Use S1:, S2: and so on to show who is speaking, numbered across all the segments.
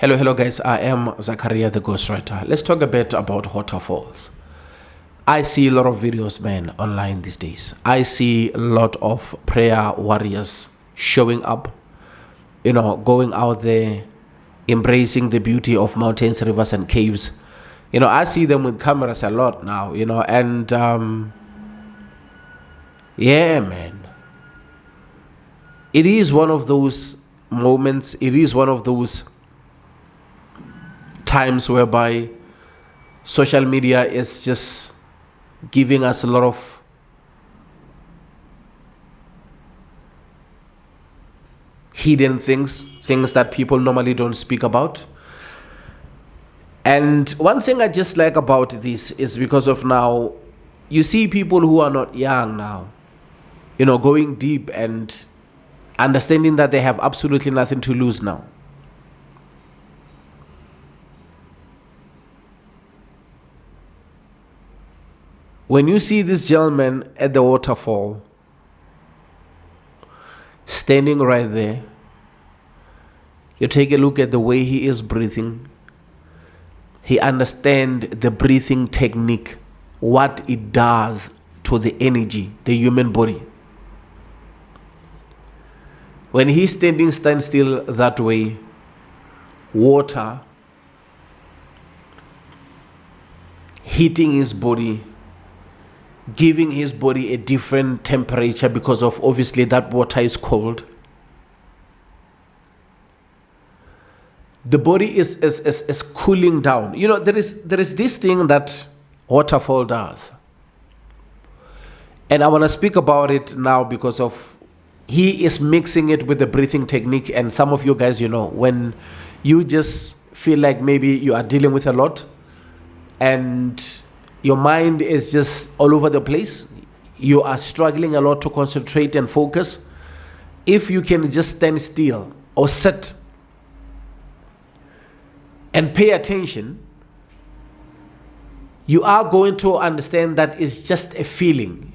S1: Hello guys, I am Zachariah the Ghostwriter. Let's talk a bit about waterfalls. I see a lot of videos, man, online these days. I see a lot of prayer warriors showing up, going out there, embracing the beauty of mountains, rivers, and caves. I see them with cameras a lot now, and yeah, man. It is one of those moments, it is one of those times whereby social media is just giving us a lot of hidden things that people normally don't speak about. And one thing I just like about this is because of now, you see people who are not young now, going deep and understanding that they have absolutely nothing to lose now. When you see this gentleman at the waterfall, standing right there, you take a look at the way he is breathing. He understands the breathing technique, what it does to the energy, the human body. When he's standing still that way, water hitting his body, giving his body a different temperature because of obviously that water is cold. The body is cooling down. There is this thing that waterfall does. And I want to speak about it now because of he is mixing it with the breathing technique. And some of you guys, when you just feel like maybe you are dealing with a lot and your mind is just all over the place, you are struggling a lot to concentrate and focus. If you can just stand still or sit and pay attention, you are going to understand that it's just a feeling.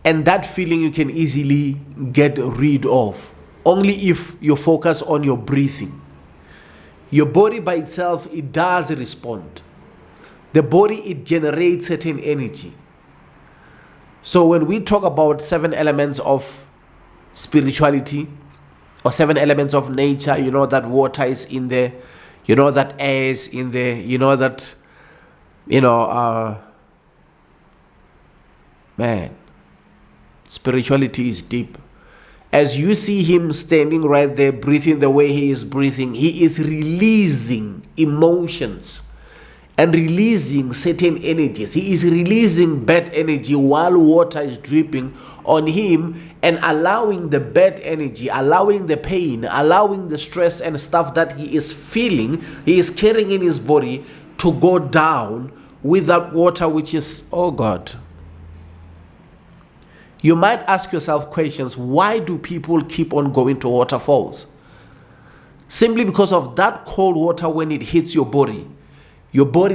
S1: And that feeling you can easily get rid of only if you focus on your breathing. Your body by itself, it does respond. The body, it generates certain energy. So when we talk about 7 elements of spirituality or 7 elements of nature, that water is in there, that air is in there, that, man, spirituality is deep. As you see him standing right there, breathing the way he is breathing, he is releasing emotions and releasing certain energies. He is releasing bad energy while water is dripping on him and allowing the bad energy, allowing the pain, allowing the stress and stuff that he is feeling, he is carrying in his body to go down with that water, which is, oh God. You might ask yourself questions, why do people keep on going to waterfalls? Simply because of that cold water when it hits your body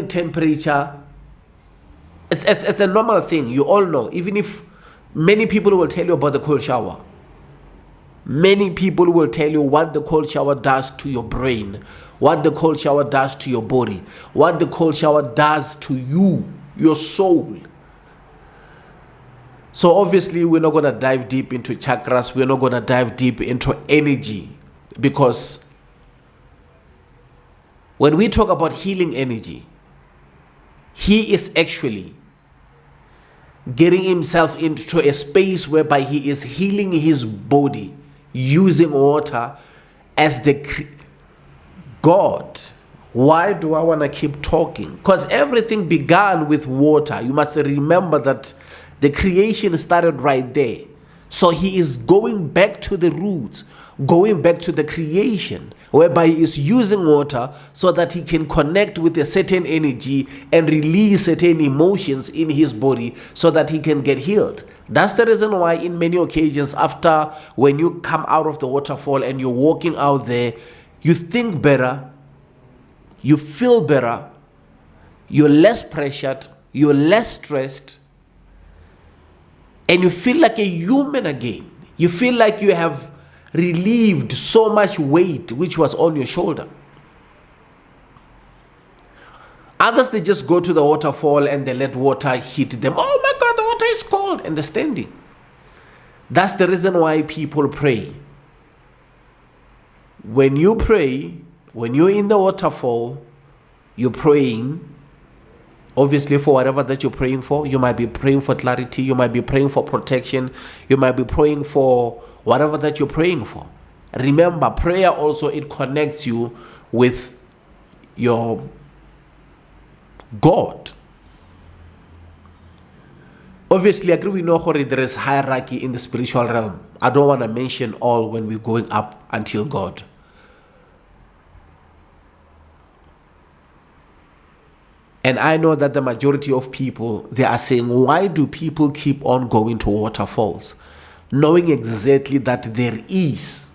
S1: temperature, it's a normal thing. You all know, even if many people will tell you about the cold shower. Many people will tell you what the cold shower does to your brain, what the cold shower does to your body, what the cold shower does to you, your soul. So obviously we're not going to dive deep into chakras. We're not going to dive deep into energy, because when we talk about healing energy, he is actually getting himself into a space whereby he is healing his body using water as the God. Why do I want to keep talking? Because everything began with water. You must remember that the creation started right there. So he is going back to the roots, going back to the creation, whereby he is using water so that he can connect with a certain energy and release certain emotions in his body so that he can get healed. That's the reason why in many occasions after, when you come out of the waterfall and you're walking out there, you think better, you feel better, you're less pressured, you're less stressed, and you feel like a human again. You feel like you have relieved so much weight which was on your shoulder. Others, they just go to the waterfall and they let water hit them. Oh my God, the water is cold, and they're standing. That's the reason why people pray. When you pray, when you're in the waterfall, you're praying, obviously, for whatever that you're praying for. You might be praying for clarity. You might be praying for protection. You might be praying for whatever that you're praying for. Remember, prayer also, it connects you with your God. Obviously, I agree with Nohori, there is hierarchy in the spiritual realm. I don't want to mention all when we're going up until God. And I know that the majority of people, they are saying, why do people keep on going to waterfalls? Knowing exactly that there is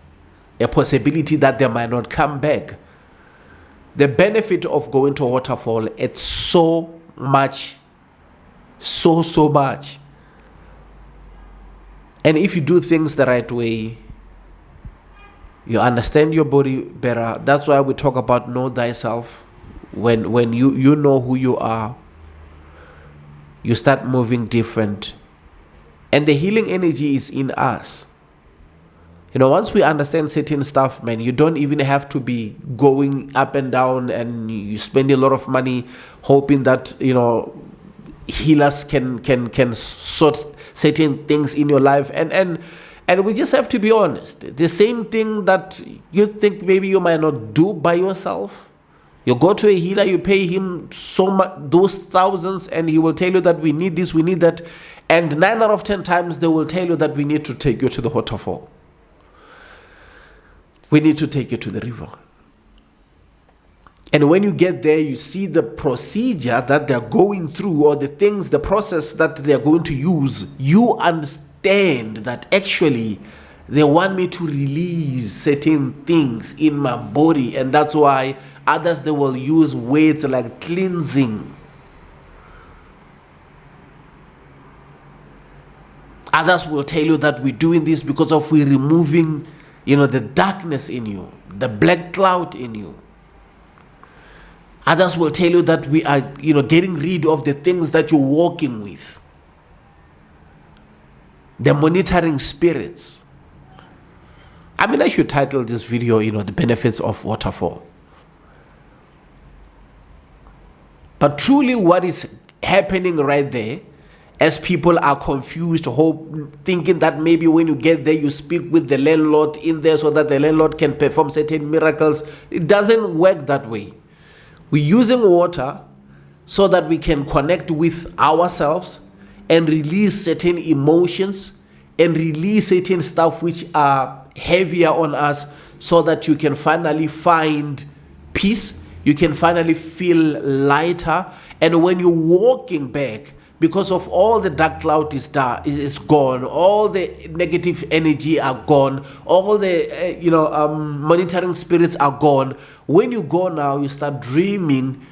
S1: a possibility that they might not come back. The benefit of going to a waterfall, it's so much. So much. And if you do things the right way, you understand your body better. That's why we talk about know thyself. When you know who you are, you start moving different. And the healing energy is in us. Once we understand certain stuff, man, you don't even have to be going up and down and you spend a lot of money hoping that, healers can sort certain things in your life. And we just have to be honest. The same thing that you think maybe you might not do by yourself. You go to a healer, you pay him so much, those thousands, and he will tell you that we need this, we need that. And 9 out of 10 times they will tell you that we need to take you to the waterfall. We need to take you to the river. And when you get there, you see the procedure that they're going through, or the things, the process that they're going to use. You understand that actually they want me to release certain things in my body. And that's why others, they will use words like cleansing. Others will tell you that we're doing this because of we're removing, the darkness in you, the black cloud in you. Others will tell you that we are, getting rid of the things that you're walking with. The monitoring spirits. I should title this video, the benefits of waterfall. But truly what is happening right there, as people are confused, thinking that maybe when you get there, you speak with the landlord in there so that the landlord can perform certain miracles. It doesn't work that way. We're using water so that we can connect with ourselves and release certain emotions and release certain stuff which are heavier on us, so that you can finally find peace. You can finally feel lighter. And when you're walking back, because of all the dark cloud is gone, all the negative energy are gone, all the monitoring spirits are gone. When you go now, you start dreaming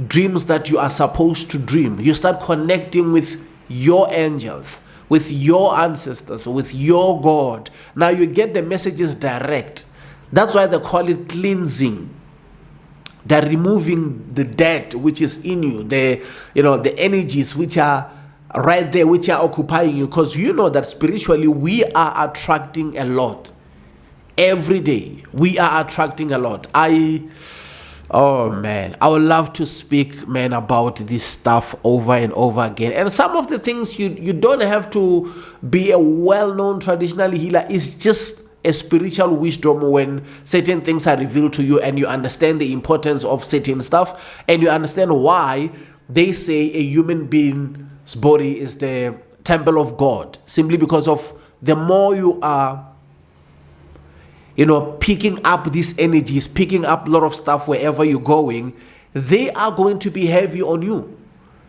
S1: dreams that you are supposed to dream. You start connecting with your angels, with your ancestors, with your God. Now you get the messages direct. That's why they call it cleansing. They're removing the dead which is in you, the energies which are right there, which are occupying you. Because that spiritually we are attracting a lot. Every day we are attracting a lot. I would love to speak, about this stuff over and over again. And some of the things you don't have to be a well-known traditional healer. It's just a spiritual wisdom when certain things are revealed to you and you understand the importance of certain stuff, and you understand why they say a human being's body is the temple of God, simply because of the more you are picking up these energies, picking up a lot of stuff wherever you're going, they are going to be heavy on you.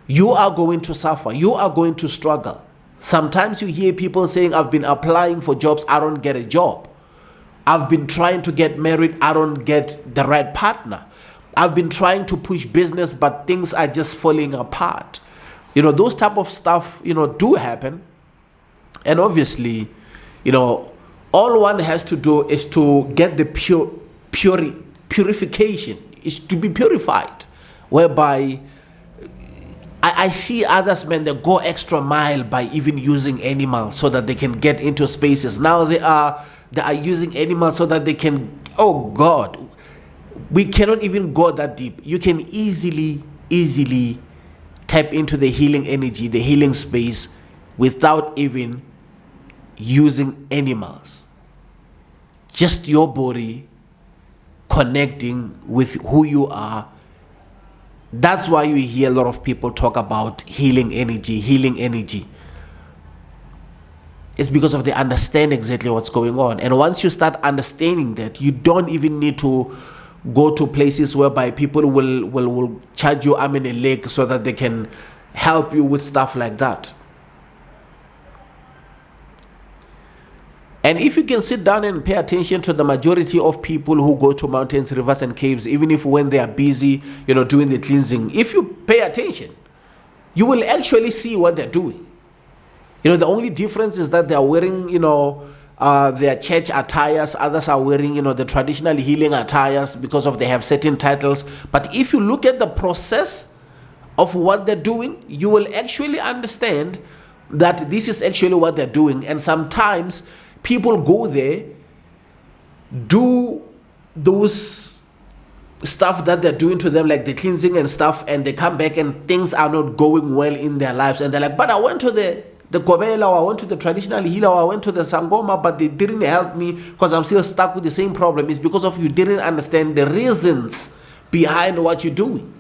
S1: You are going to suffer. You are going to struggle. Sometimes you hear people saying, I've been applying for jobs, I don't get a job. I've been trying to get married, I don't get the right partner. I've been trying to push business, but things are just falling apart. Those type of stuff, do happen. And obviously, all one has to do is to get the purification, is to be purified. whereby I see others, man, they go extra mile by even using animals so that they can get into spaces. Now they are using animals so that they can, oh God, we cannot even go that deep. You can easily tap into the healing energy, the healing space, without even using animals. Just your body connecting with who you are. That's why you hear a lot of people talk about healing energy. It's because of they understand exactly what's going on. And once you start understanding that, you don't even need to go to places whereby people will charge you arm and a leg so that they can help you with stuff like that. And if you can sit down and pay attention to the majority of people who go to mountains, rivers, and caves, even if when they are busy, doing the cleansing, if you pay attention, you will actually see what they're doing. The only difference is that they are wearing, their church attires. Others are wearing, the traditional healing attires because they have certain titles. But if you look at the process of what they're doing, you will actually understand that this is actually what they're doing. And sometimes people go there, do those stuff that they're doing to them, like the cleansing and stuff, and they come back and things are not going well in their lives. And they're like, but I went to the Kobela, or I went to the traditional healer, or I went to the Sangoma, but they didn't help me because I'm still stuck with the same problem. It's because of you didn't understand the reasons behind what you're doing.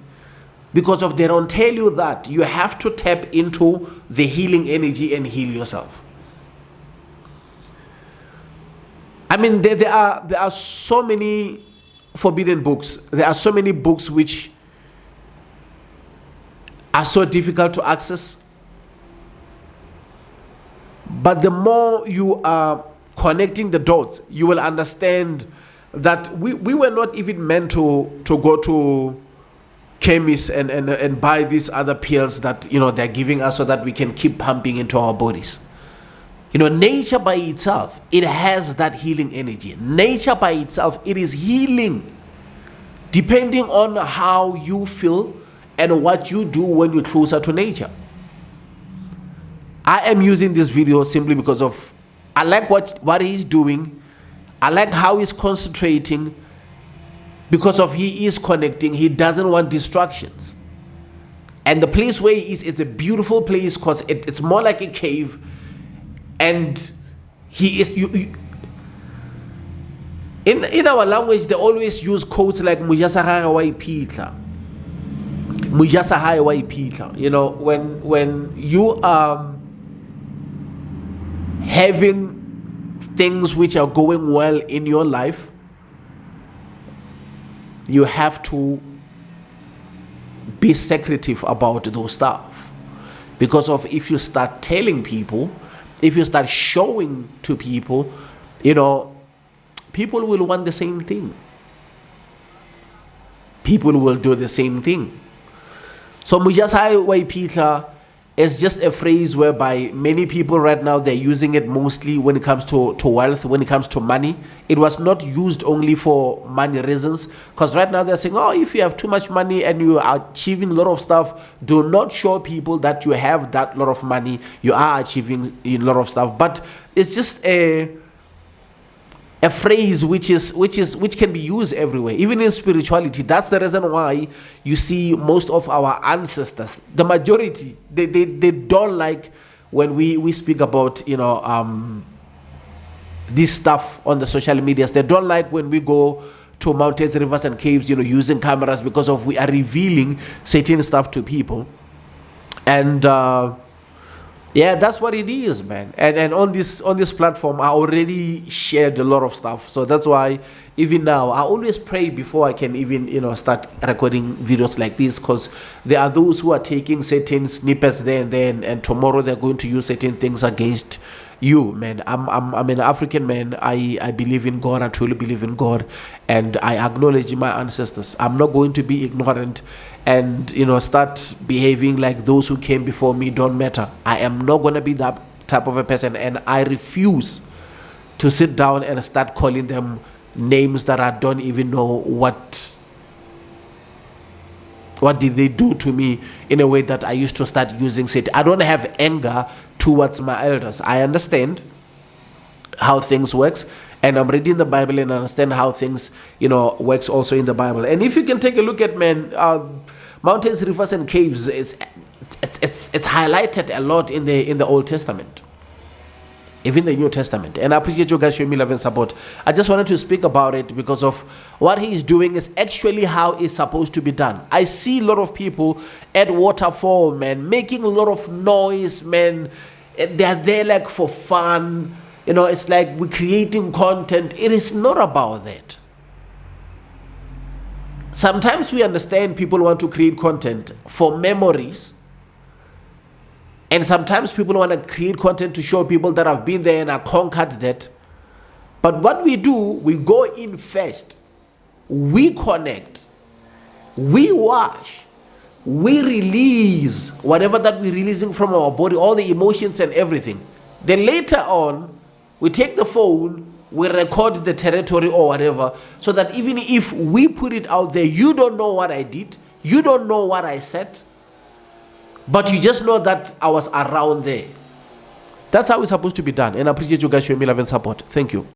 S1: Because of they don't tell you that you have to tap into the healing energy and heal yourself. I mean, there are so many forbidden books. There are so many books which are so difficult to access. But the more you are connecting the dots, you will understand that we were not even meant to go to chemists and buy these other pills that they're giving us so that we can keep pumping into our bodies. Nature by itself, it has that healing energy. Nature by itself, it is healing, depending on how you feel and what you do when you're closer to nature. I am using this video simply because of I like what he's doing. I like how he's concentrating, because of he is connecting. He doesn't want distractions. And the place where he is a beautiful place, because it's more like a cave. And he is in our language, they always use quotes like Mujasahaya Waipitla. Mujasahaya Waipitla. When you are having things which are going well in your life, you have to be secretive about those stuff. Because of if you start telling people, if you start showing to people, people will want the same thing. People will do the same thing. So Mujasai Waipita is just a phrase whereby many people right now, they're using it mostly when it comes to wealth, when it comes to money. It was not used only for money reasons, because right now they're saying, oh, if you have too much money and you are achieving a lot of stuff, do not show people that you have that lot of money, you are achieving a lot of stuff. But it's just a phrase which can be used everywhere, even in spirituality. That's the reason why you see most of our ancestors, the majority, they don't like when we speak about this stuff on the social medias. They don't like when we go to mountains, rivers, and caves, using cameras, because of we are revealing certain stuff to people. And yeah, that's what it is, man. And on this platform, I already shared a lot of stuff. So that's why even now, I always pray before I can even start recording videos like this, because there are those who are taking certain snippets there and then, and tomorrow they're going to use certain things against you, man. I'm an African man. I believe in God. I truly believe in God, and I acknowledge my ancestors. I'm not going to be ignorant and start behaving like those who came before me don't matter. I am not going to be that type of a person, and I refuse to sit down and start calling them names that I don't even know what What did they do to me in a way that I used to start using it? I don't have anger towards my elders. I understand how things works, and I'm reading the Bible and understand how things, works also in the Bible. And if you can take a look at mountains, rivers, and caves, it's highlighted a lot in the Old Testament, even the New Testament. And I appreciate you guys showing me love and support. I just wanted to speak about it because of what he's doing is actually how it's supposed to be done. I see a lot of people at Waterfall, man, making a lot of noise, man. They're there like for fun. It's like we're creating content. It is not about that. Sometimes we understand people want to create content for memories. And sometimes people want to create content to show people that have been there and have conquered that. But what we do, we go in first. We connect. We wash. We release whatever that we're releasing from our body, all the emotions and everything. Then later on, we take the phone, we record the territory or whatever, so that even if we put it out there, you don't know what I did, you don't know what I said, but you just know that I was around there. That's how it's supposed to be done. And I appreciate you guys showing me love and support. Thank you.